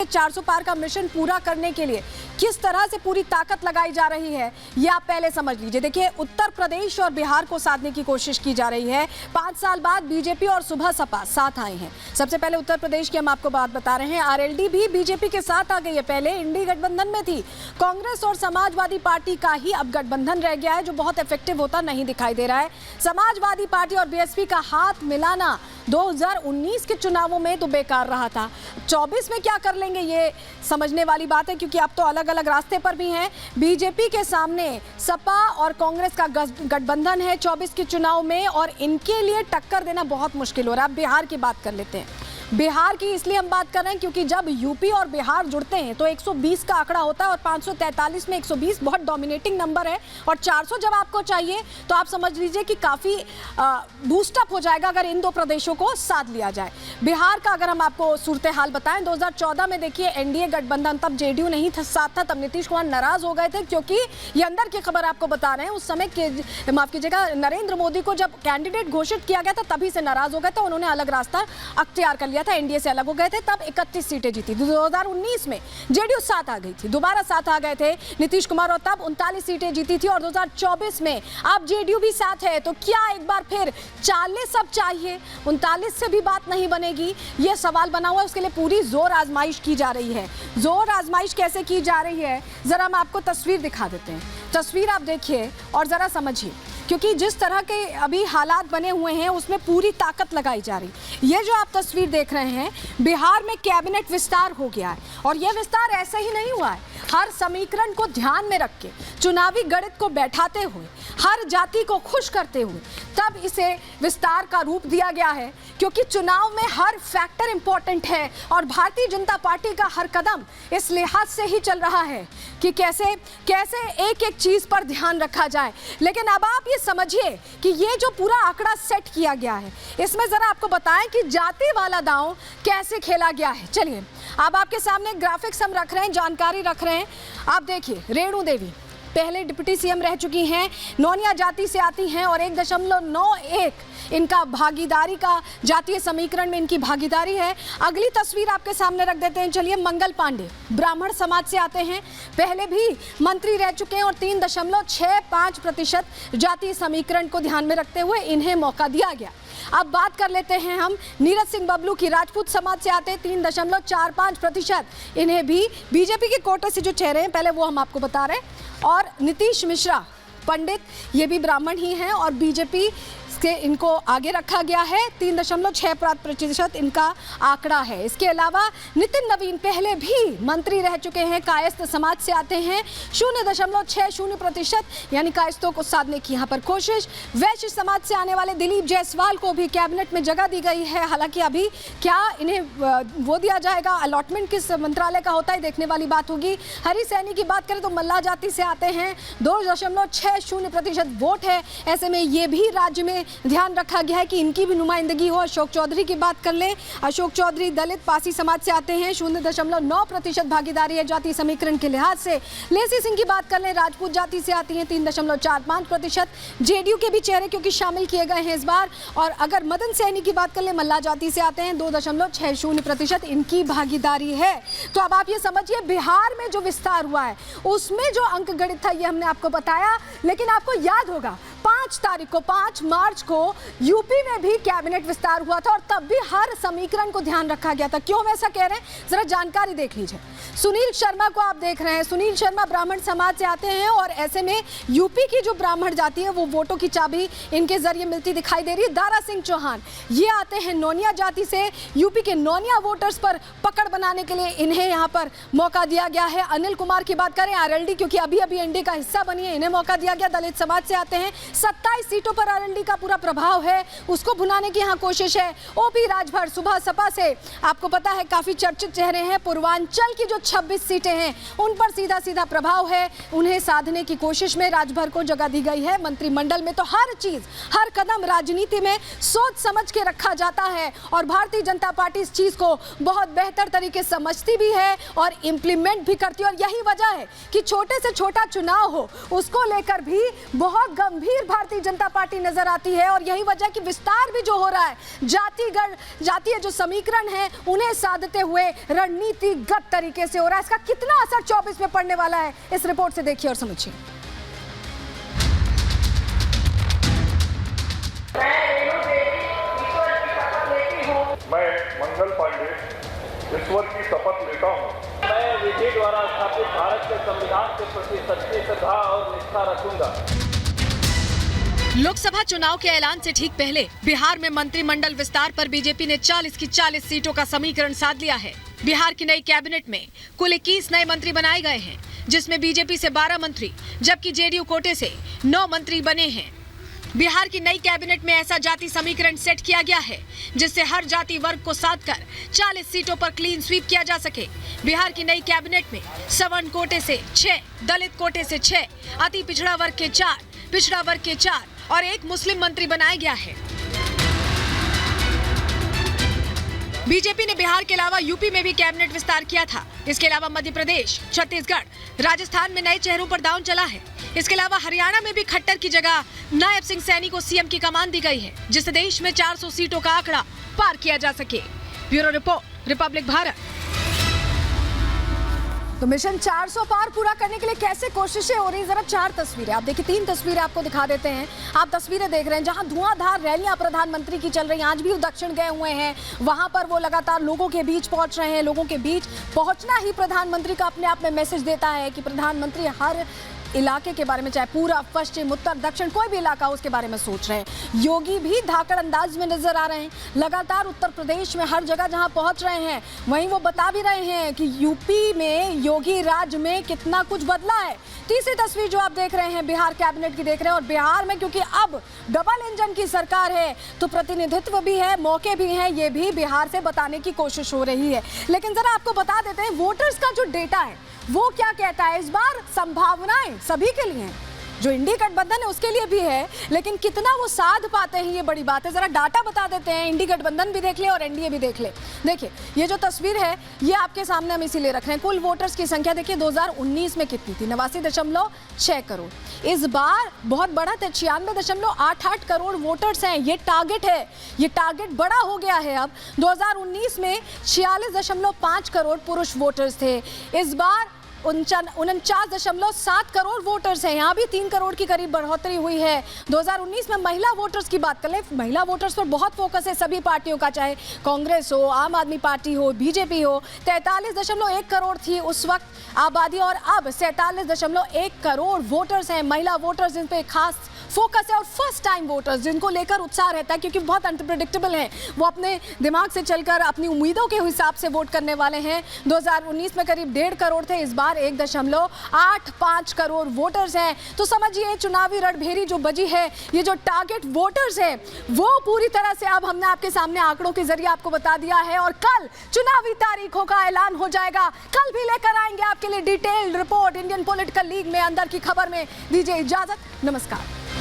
400 पार का मिशन पूरा करने के लिए किस तरह से पूरी ताकत लगाई जा रही है, ये आप पहले समझ लीजिए। देखिए, उत्तर प्रदेश और बिहार को साधने की कोशिश की जा रही है। 5 साल बाद बीजेपी और सुबह सपा साथ आए हैं। सबसे पहले उत्तर प्रदेश की हम आपको बात बता रहे हैं। आरएलडी भी बीजेपी के साथ आ गई है। पहले इंडी गठबंधन में थी। कांग्रेस और समाजवादी पार्टी का ही अब गठबंधन रह गया है, जो बहुत इफेक्टिव होता नहीं दिखाई दे रहा है। समाजवादी पार्टी और बीएसपी का हाथ मिलाना 2019 के चुनावों में तो बेकार रहा था। 24 में क्या कर लेंगे, ये समझने वाली बात है, क्योंकि अब तो अलग अलग रास्ते पर भी हैं। बीजेपी के सामने सपा और कांग्रेस का गठबंधन है 24 के चुनाव में, और इनके लिए टक्कर देना बहुत मुश्किल हो रहा है। अब बिहार की बात कर लेते हैं। बिहार की इसलिए हम बात कर रहे हैं क्योंकि जब यूपी और बिहार जुड़ते हैं तो 120 का आंकड़ा होता है, और 543 में 120 बहुत डोमिनेटिंग नंबर है, और 400 जब आपको चाहिए तो आप समझ लीजिए कि काफ़ी बूस्टअप हो जाएगा अगर इन दो प्रदेशों को साथ लिया जाए। बिहार का अगर हम आपको सूरत हाल बताएं, 2014 में देखिए एनडीए गठबंधन, तब जेडीयू नहीं था साथ था, तब नीतीश कुमार नाराज हो गए थे, क्योंकि ये अंदर की खबर आपको बता रहे हैं। उस समय माफ कीजिएगा, नरेंद्र मोदी को जब कैंडिडेट घोषित किया गया था तभी से नाराज हो गए थे, उन्होंने अलग रास्ता अख्तियार कर लिया था, एनडीए से अलग हो गए थे। तब 31 सीटें जीती। 2019 में जेडीयू साथ आ गई थी, दोबारा साथ आ गए थे नीतीश कुमार, और तब 39 सीटें जीती थी। और 2024 में अब जेडीयू भी साथ है, तो क्या एक बार फिर 40 अब चाहिए? 39 से भी बात नहीं बनेगी, ये सवाल बना हुआ है। उसके लिए पूरी जोर आजमाइश की जा रही है। जोर आजमाइश कैसे की जा रही है, जरा हम आपको तस्वीर दिखा देते हैं। तस्वीर आप देखिए और जरा समझिए, क्योंकि जिस तरह के अभी हालात बने हुए हैं उसमें पूरी ताकत लगाई जा रही। ये जो आप तस्वीर देख रहे हैं, बिहार में कैबिनेट विस्तार हो गया है, और यह विस्तार ऐसे ही नहीं हुआ है। हर समीकरण को ध्यान में रख के, चुनावी गणित को बैठाते हुए, हर जाति को खुश करते हुए तब इसे विस्तार का रूप दिया गया है, क्योंकि चुनाव में हर फैक्टर इंपॉर्टेंट है, और भारतीय जनता पार्टी का हर कदम इस लिहाज से ही चल रहा है कि कैसे कैसे एक एक चीज पर ध्यान रखा जाए। लेकिन अब आप ये समझिए कि ये जो पूरा आंकड़ा सेट किया गया है, इसमें जरा आपको बताएं कि जाति वाला दांव कैसे खेला गया है। चलिए, अब आपके सामने ग्राफिक्स हम रख रहे हैं, जानकारी रख रहे हैं। आप देखिए, रेणु देवी पहले डिप्टी सीएम रह चुकी हैं, नौनिया जाति से आती हैं, और 1.91 इनका भागीदारी का जातीय समीकरण में इनकी भागीदारी है। अगली तस्वीर आपके सामने रख देते हैं। चलिए, मंगल पांडे ब्राह्मण समाज से आते हैं, पहले भी मंत्री रह चुके हैं, और 3.65% जातीय समीकरण को ध्यान में रखते हुए इन्हें मौका दिया गया। अब बात कर लेते हैं हम नीरज सिंह बबलू की, राजपूत समाज से आते हैं, 3.45%। इन्हें भी बीजेपी के कोटे से जो चेहरे हैं, पहले वो हम आपको बता रहे हैं। और नीतीश मिश्रा पंडित, ये भी ब्राह्मण ही हैं, और बीजेपी से इनको आगे रखा गया है। 3.6% इनका आंकड़ा है। इसके अलावा नितिन नवीन पहले भी मंत्री रह चुके हैं, कायस्थ समाज से आते हैं, 0.60%, यानी कायस्थों को साधने की यहाँ पर कोशिश। वैश्य समाज से आने वाले दिलीप जायसवाल को भी कैबिनेट में जगह दी गई है। हालांकि अभी क्या इन्हें वो दिया जाएगा, अलॉटमेंट किस मंत्रालय का होता है, देखने वाली बात होगी। हरी सैनी की बात करें तो मल्ला जाति से आते हैं, 2.60% वोट है। ऐसे में ये भी राज्य में ध्यान रखा गया है कि इनकी भी नुमाइंदगी हो। अशोक चौधरी की बात कर लें, अशोक चौधरी दलित पासी समाज से आते हैं, 0.9% भागीदारी है जाति समीकरण के लिहाज से। लेसी सिंह की बात कर लें, राजपूत जाति से आती हैं, 3.45%। जेडीयू के भी चेहरे क्योंकि शामिल किए गए हैं इस बार। और अगर मदन सैनी की बात कर लें, मल्ला जाति से आते हैं, 2.60% इनकी भागीदारी है। तो अब आप ये समझिए, बिहार में जो विस्तार हुआ है उसमें जो अंक गणित था ये हमने आपको बताया। लेकिन आपको याद होगा 5 मार्च को यूपी में भी कैबिनेट विस्तार हुआ था, और तब भी हर समीकरण को ध्यान रखा गया था। क्यों वैसा कह रहे हैं, जरा जानकारी देख लीजिए। सुनील शर्मा को आप देख रहे हैं, सुनील शर्मा ब्राह्मण समाज से आते हैं, और ऐसे में यूपी की जो ब्राह्मण जाति है वो वोटों की चाबी इनके जरिए मिलती दिखाई दे रही है। दारा सिंह चौहान ये आते हैं नौनिया जाति से, यूपी के नौनिया वोटर्स पर पकड़ बनाने के लिए इन्हें यहाँ पर मौका दिया गया है। अनिल कुमार की बात करें, आरएलडी क्योंकि अभी अभी एनडीए का हिस्सा बनी है, इन्हें मौका दिया गया। दलित समाज से आते हैं, 27 सीटों पर आरएलडी का पूरा प्रभाव है, उसको भुनाने की यहाँ कोशिश है। ओपी राजभर सुबह सपा से, आपको पता है काफी चर्चित चेहरे हैं। पूर्वांचल की जो 26 सीटें हैं, उन पर सीधा सीधा प्रभाव है। उन्हें साधने की कोशिश में राज्यभर को जगह दी गई है। मंत्रिमंडल में तो हर चीज, हर कदम राजनीति में सोच समझ के रखा जाता है और भारतीय जनता पार्टी इस चीज को बहुत बेहतर तरीके से समझती भी है और इंप्लीमेंट भी करती है। और यही वजह है कि छोटे से छोटा चुनाव हो, उसको लेकर भी बहुत गंभीर भारतीय जनता पार्टी नजर आती है। और यही वजह कि विस्तार भी जो हो रहा है, जातीय जो समीकरण है उन्हें साधते हुए रणनीतिगत तरीके से हो रहा है। इसका कितना असर 24 में पड़ने वाला है, इस रिपोर्ट से देखिए और समझिए। मैं मंगल पांडे ईश्वर की शपथ लेता हूँ। मैं विधि द्वारा स्थापित भारत के संविधान के प्रति सच्ची श्रद्धा और निष्ठा रखूंगा। लोकसभा चुनाव के ऐलान से ठीक पहले बिहार में मंत्रिमंडल विस्तार पर बीजेपी ने 40 की 40 सीटों का समीकरण साध लिया है। बिहार की नई कैबिनेट में कुल 21 नए मंत्री बनाए गए हैं, जिसमें बीजेपी से 12 मंत्री जबकि जेडीयू कोटे से 9 मंत्री बने हैं। बिहार की नई कैबिनेट में ऐसा जाति समीकरण सेट किया गया है जिससे हर जाति वर्ग को साध कर 40 सीटों पर क्लीन स्वीप किया जा सके। बिहार की नई कैबिनेट में सवर्ण कोटे से 6, दलित कोटे से 6, अति पिछड़ा वर्ग के 4, पिछड़ा वर्ग के 4 और 1 मुस्लिम मंत्री बनाया गया है। बीजेपी ने बिहार के अलावा यूपी में भी कैबिनेट विस्तार किया था। इसके अलावा मध्य प्रदेश, छत्तीसगढ़, राजस्थान में नए चेहरों पर दांव चला है। इसके अलावा हरियाणा में भी खट्टर की जगह नायब सिंह सैनी को सीएम की कमान दी गई है, जिससे देश में 400 सीटों का आंकड़ा पार किया जा सके। Bureau report, Republic Bharat. तो मिशन 400 पार पूरा करने के लिए कैसे कोशिशें हो रही, जरा 4 तस्वीरें आप देखिए, 3 तस्वीरें आपको दिखा देते हैं। आप तस्वीरें देख रहे हैं जहां धुआंधार रैलियां प्रधानमंत्री की चल रही हैं। आज भी वो दक्षिण गए हुए हैं, वहां पर वो लगातार लोगों के बीच पहुंच रहे हैं। लोगों के बीच पहुंचना ही प्रधानमंत्री का अपने आप में मैसेज देता है कि प्रधानमंत्री हर इलाके के बारे में, चाहे पूरा पश्चिम, उत्तर, दक्षिण, कोई भी इलाका हो उसके बारे में सोच रहे हैं। योगी भी धाकड़ अंदाज में नजर आ रहे हैं। लगातार उत्तर प्रदेश में हर जगह जहां पहुंच रहे हैं, वहीं वो बता भी रहे हैं कि यूपी में योगी राज में कितना कुछ बदला है। तीसरी तस्वीर जो आप देख रहे हैं बिहार कैबिनेट की देख रहे हैं। और बिहार में क्योंकि अब डबल इंजन की सरकार है तो प्रतिनिधित्व भी है, मौके भी हैं, ये भी बिहार से बताने की कोशिश हो रही है। लेकिन जरा आपको बता देते हैं वोटर्स का जो डेटा है वो क्या कहता है। इस बार संभावनाएं सभी के लिए हैं, जो इंडी गठबंधन है उसके लिए भी है, लेकिन कितना वो साध पाते हैं ये बड़ी बात है। जरा डाटा बता देते हैं, इंडी गठबंधन भी देख ले और एनडीए भी देख ले। देखिए ये जो तस्वीर है ये आपके सामने हम इसीलिए रख रहे हैं। कुल वोटर्स की संख्या देखिए 2019 में कितनी थी, 89.6 करोड़। इस बार बहुत बढ़ा था, 96.88 करोड़ वोटर्स हैं। ये टारगेट है, ये टारगेट बड़ा हो गया है। अब 2019 में 46.5 करोड़ पुरुष वोटर्स थे, इस बार 49.7 करोड़ वोटर्स हैं। यहाँ भी 3 करोड़ की करीब बढ़ोतरी हुई है। 2019 में महिला वोटर्स की बात कर ले, महिला वोटर्स पर बहुत फोकस है सभी पार्टियों का, चाहे कांग्रेस हो, आम आदमी पार्टी हो, बीजेपी हो। 43.1 करोड़ थी उस वक्त आबादी और अब 47.1 करोड़ वोटर्स हैं, महिला वोटर्स, जिन पे खास फोकस है। और फर्स्ट टाइम वोटर्स जिनको लेकर उत्साह रहता है क्योंकि बहुत अनप्रेडिक्टेबल है, वो अपने दिमाग से चलकर अपनी उम्मीदों के हिसाब से वोट करने वाले हैं। 2019 में करीब 1.5 करोड़ थे, इस बार 1.85 करोड़ वोटर्स हैं। तो समझिए चुनावी रणभेरी जो बजी है, ये जो टारगेट वोटर्स है वो पूरी तरह से अब हमने आपके सामने आंकड़ों के जरिए आपको बता दिया है। और कल चुनावी तारीखों का ऐलान हो जाएगा। कल भी लेकर आएंगे आपके लिए detailed report Indian political league में अंदर की खबर में। दीजिए इजाजत, नमस्कार।